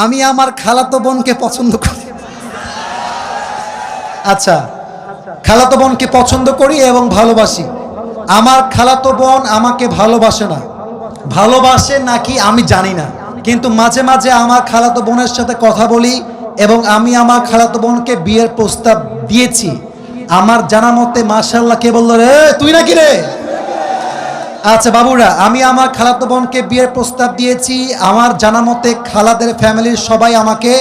আমি আমার খালাতো বোনকে পছন্দ করি। আচ্ছা, খালাতো বোনকে পছন্দ করি এবং ভালোবাসি। আমার খালাতো বোন আমাকে ভালোবাসে না, ভালোবাসে নাকি আমি জানি না, কিন্তু মাঝে মাঝে আমার খালাতো বোনের সাথে কথা বলি এবং আমি আমার খালাতো বোনকে বিয়ের প্রস্তাব দিয়েছি। আমার জানা মতে মাশাআল্লাহ, কে বলল রে তুই নাকি রে? আচ্ছা বাবুরা, আমি আমার খালাতো বোনকে বিয়ের প্রস্তাব দিয়েছি। আমার জানা মতে খালাদের ফ্যামিলির সবাই আমাকে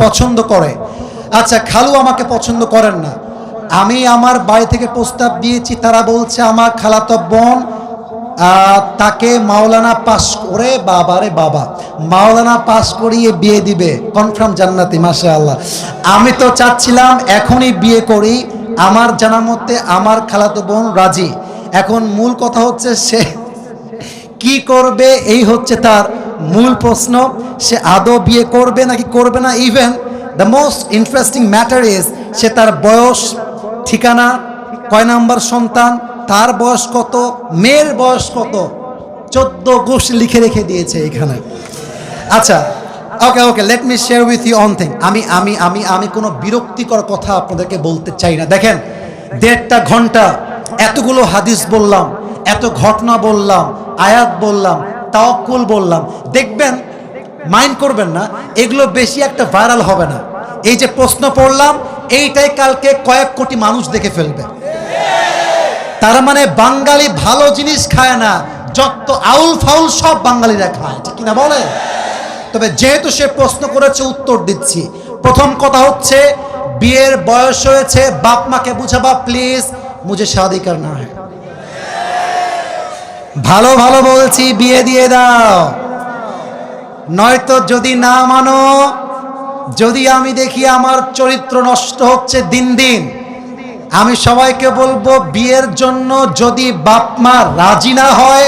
পছন্দ করে। আচ্ছা, খালু আমাকে পছন্দ করেন না। আমি আমার বাড়ি থেকে প্রস্তাব দিয়েছি, তারা বলছে আমার খালাতো বোন তাকে মাওলানা পাস করে, বাবারে বাবা, মাওলানা পাস করিয়ে বিয়ে দিবে, কনফার্ম জান্নাতি। মাশাআল্লাহ, আমি তো চাচ্ছিলাম এখনই বিয়ে করি। আমার জানা মতে আমার খালাতো বোন রাজি। এখন মূল কথা হচ্ছে সে কি করবে, এই হচ্ছে তার মূল প্রশ্ন। সে আদৌ বিয়ে করবে নাকি করবে না। Even the most interesting matter is সে তার বয়স, ঠিকানা, কয় নাম্বার সন্তান, তার বয়স কত, মেয়ের বয়স কত, 14 গোষ্ঠী লিখে রেখে দিয়েছে এখানে। আচ্ছা, okay okay, let me share with you one thing. আমি কোনো বিরক্তিকর কথা আপনাদেরকে বলতে চাই না। দেখেন, 1.5 ঘন্টা এতগুলো হাদিস বললাম, এত ঘটনা বললাম, আয়াত বললাম, তাওয়াক্কুল বললাম। দেখবেন, মাইন্ড করবেন না, এগুলো বেশি একটা ভাইরাল হবে না। এই যে প্রশ্ন পড়লাম, এইটাই কালকে কয়েক কোটি মানুষ দেখে ফেলবে। তার মানে বাঙালি ভালো জিনিস খায় না, যত আউল ফাউল সব বাঙালিরা খায়, ঠিক কিনা বলে? তবে যেহেতু সে প্রশ্ন করেছে, উত্তর দিচ্ছি। প্রথম কথা হচ্ছে, বিয়ের বয়স হয়েছে, বাপ মাকে বুঝাবা প্লিজ, মুঝে শাদি করনা है। ভালো ভালো বলছি, বিয়ে দিয়ে দাও। নয়তো যদি না মানো, যদি আমি দেখি আমার চরিত্র নষ্ট হচ্ছে দিন দিন, আমি সবাইকে বলবো বিয়ের জন্য যদি বাপ মা রাজি না হয়,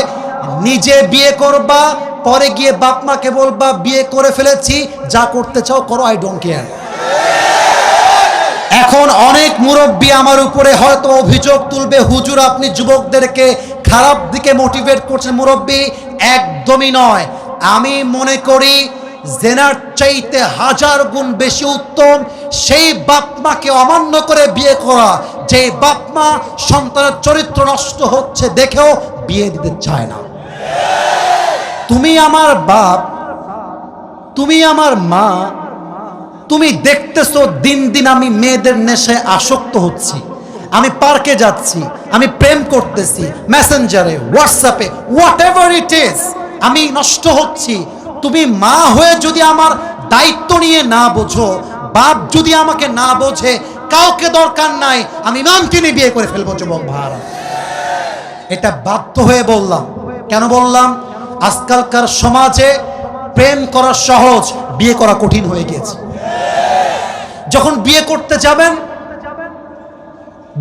নিজে বিয়ে করবা, পরে গিয়ে বাপ মাকে বলবা বিয়ে করে ফেলেছি, যা করতে চাও করো, আই ডোন্ট কেয়ার। এখন অনেক মুরব্বী আমার উপরে হয়তো অভিযোগ তুলবে, হুজুর আপনি যুবকদেরকে খারাপ দিকে মোটিভেট করছেন। মুরব্বী, একদমই নয়। আমি মনে করি জেনার চাইতে 1000 গুণ বেশি উত্তম সেই বাপ মাকে অমান্য করে বিয়ে করা, যে বাপ মা সন্তানের চরিত্র নষ্ট হচ্ছে দেখেও বিয়ে দিতে চায় না। তুমি আমার বাপ, তুমি আমার মা, তুমি দেখতেছো দিন দিন আমি মেয়েদের নেশায় আসক্ত হচ্ছি, আমি পার্কে যাচ্ছি, আমি প্রেম করতেছি, মেসেঞ্জারে, হোয়াটসঅ্যাপে, হোয়াট এভার ইট ইজ, আমি নষ্ট হচ্ছি। তুমি মা হয়ে যদি আমার দায়িত্ব নিয়ে না বোঝো, বাপ যদি আমাকে না বোঝে, কাউকে দরকার নাই, আমি ইমামকে নিয়ে বিয়ে করে ফেলবো যুবক ভাইরা। এটা বাধ্য হয়ে বললাম। কেন বললাম? আজকালকার সমাজে প্রেম করা সহজ, বিয়ে করা কঠিন হয়ে গেছে। যখন বিয়ে করতে যাবেন,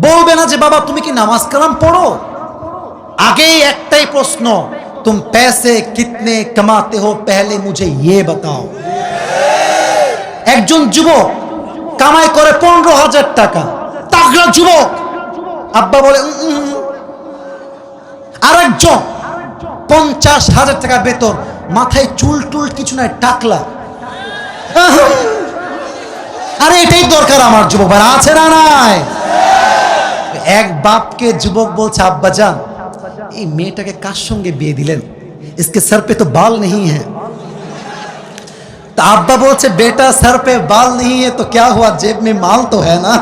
বলবে না যে বাবা তুমি কি নামাজ কালাম পড়ো, আগেই একটাই প্রশ্ন, तुम पैसे कितने कमाते हो पहले मुझे ये बताओ। একজন যুবক কামাই করে 15,000 টাকা, তাগড়া যুবক, আব্বা বলে আরেকজন 50,000 টাকা বেতন, মাথায় চুল টুল কিছু নাই, টাকলা। আরে এটাই দরকার আমার যুবক ভাই, আছে না নাই? এক বাপকে যুবক বলছে, আব্বা জান এই মেয়েটাকে কার সঙ্গে বিয়ে দিলেন, इसके सर पे तो बाल नहीं है। तो अब्बा बोलছে बेटा सर पे बाल नहीं है तो क्या हुआ, जेब में माल तो है ना।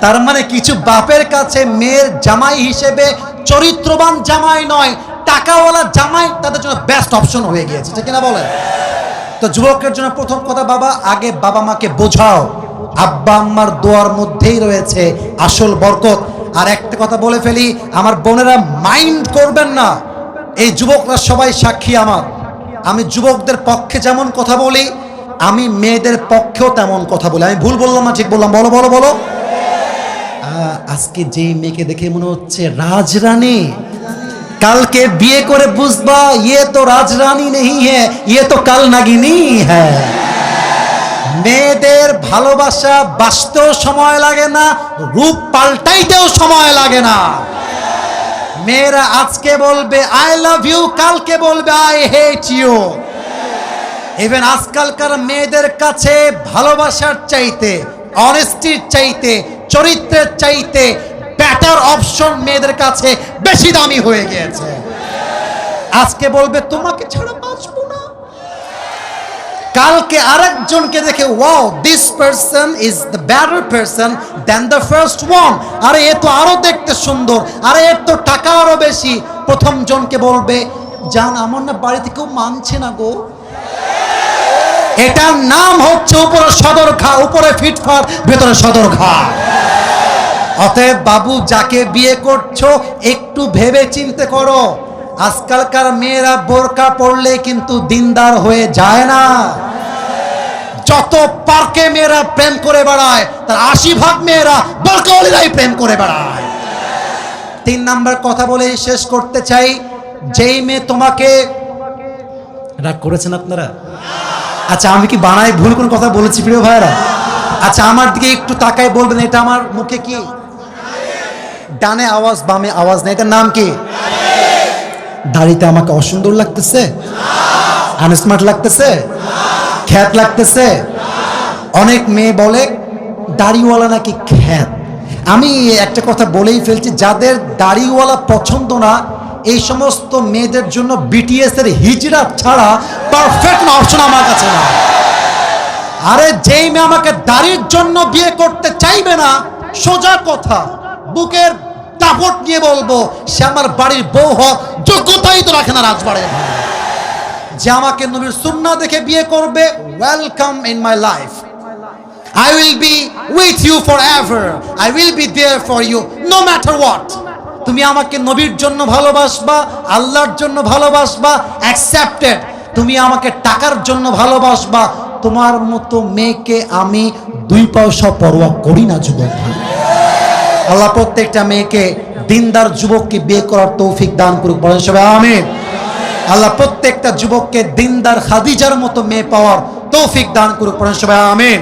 তার মানে কিছু বাপের কাছে মেয়ের জামাই হিসেবে চরিত্রবান জামাই নয়, টাকাওয়ালা জামাই তাদের জন্য বেস্ট অপশন হয়ে গিয়েছে, ঠিক না বলেন? তো যুবকের জন্য প্রথম কথা, বাবা আগে বাবা মাকে বোঝাও, আব্বা আম্মার দোয়ার মধ্যেই রয়েছে আসল বরকত। আর একটা কথা বলে ফেলি, আমার বোনেরা মাইন্ড করবেন না, এই যুবকরা সবাই সাক্ষী আমার, আমি যুবকদের পক্ষে যেমন কথা বলি, আমি মেয়েদের পক্ষেও তেমন কথা বলি। আমি ভুল বললাম না ঠিক বললাম? বলো বলো বলো। আজকে যেই মেয়েকে দেখে মনে হচ্ছে রাজরানী, কালকে বিয়ে করে বুঝবা ये तो রাজরানী नहीं है, ये तो কাল নাগিনী है। মেয়েদের ভালোবাসা বাঁচতেও সময় লাগে না, রূপ পাল্টাইতেও সময় লাগে না। মেয়েরা আজকে বলবে আই লাভ ইউ, কালকে বলবে আই হেট ইউ। ইভেন আজকালকার মেয়েদের কাছে ভালোবাসার চাইতে, অনেস্টির চাইতে, চরিত্রের চাইতে বেটার অপশন মেয়েদের কাছে বেশি দামি হয়ে গিয়েছে। আজকে বলবে তোমাকে ছাড়া বাঁচবো না, কালকে আরেকজনকে দেখে wow this person is the better person than the first one, আরে এ তো আরো দেখতে সুন্দর, আরে এর তো টাকা আরো বেশি। প্রথম জনকে বলবে জান আমার না বাড়িতে কেউ মানছে না গো। এটার নাম হচ্ছে উপরে সদর ঘা, উপরে ফিটফাট ভেতরে সদর ঘা। অতএব বাবু যাকে বিয়ে করছো একটু ভেবে চিন্তে করো। আজকালকার মেয়েরা বোরকা পরলে কিন্তু দিনদার হয়ে যায় না। যত পার্কে মেয়েরা প্রেম করে বেড়ায় তার 80% মেয়েরা বোরকাওয়ালিরাই প্রেম করে বেড়ায়। 3 নাম্বার কথা বলে শেষ করতে চাই, যেই মেয়ে তোমাকে, রাগ করেছেন আপনারা? আচ্ছা আমি কি বানাই ভুল কোন কথা বলেছি প্রিয় ভাইরা? আচ্ছা আমার দিকে একটু তাকাই বলবেন এটা আমার মুখে কি? ডানে আওয়াজ বামে আওয়াজ নেই, এটার নাম কি? দাড়িতে আমাকে অসুন্দর লাগতেছে, আনস্মার্ট লাগতেছে, খ্যাত লাগতেছে। অনেক মেয়ে বলে দাড়িওয়ালা নাকি খ্যাত। আমি একটা কথা বলেই ফেলছি, যাদের দাড়িওয়ালা পছন্দ না এই সমস্ত মেয়েদের জন্য বিটিএস এর হিজড়া ছাড়া পারফেক্ট অপশন আমার কাছে না। আরে যেই মেয়ে আমাকে দাড়ির জন্য বিয়ে করতে চাইবে না, সোজা কথা বুকের দাপট নিয়ে বলবো সে আমার বাড়ির বউ হওয়ার যোগ্যতাই তো রাখে না রাজবাড়ির। যে আমাকে নবীর সুন্নাহ দেখে বিয়ে করবে, welcome in my life, I will be with you forever, I will be there for you no matter what. তুমি আমাকে নবীর জন্য ভালোবাসবা, আল্লাহর জন্য ভালোবাসবা, অ্যাকসেপ্টেড। তুমি আমাকে টাকার জন্য ভালোবাসবা, তোমার মতো মেয়েকে আমি 2 পয়সা পরোয়া করি না যুবক। আল্লাহ প্রত্যেকটা মেয়েকে দিনদার যুবককে বিয়ে করার তৌফিক দান করুক, বলেন সবাই আমিন। আল্লাহ প্রত্যেকটা যুবককে দিনদার খাদিজার মতো মেয়ে পাওয়ার তৌফিক দান করুক, বলেন সবাই আমিন।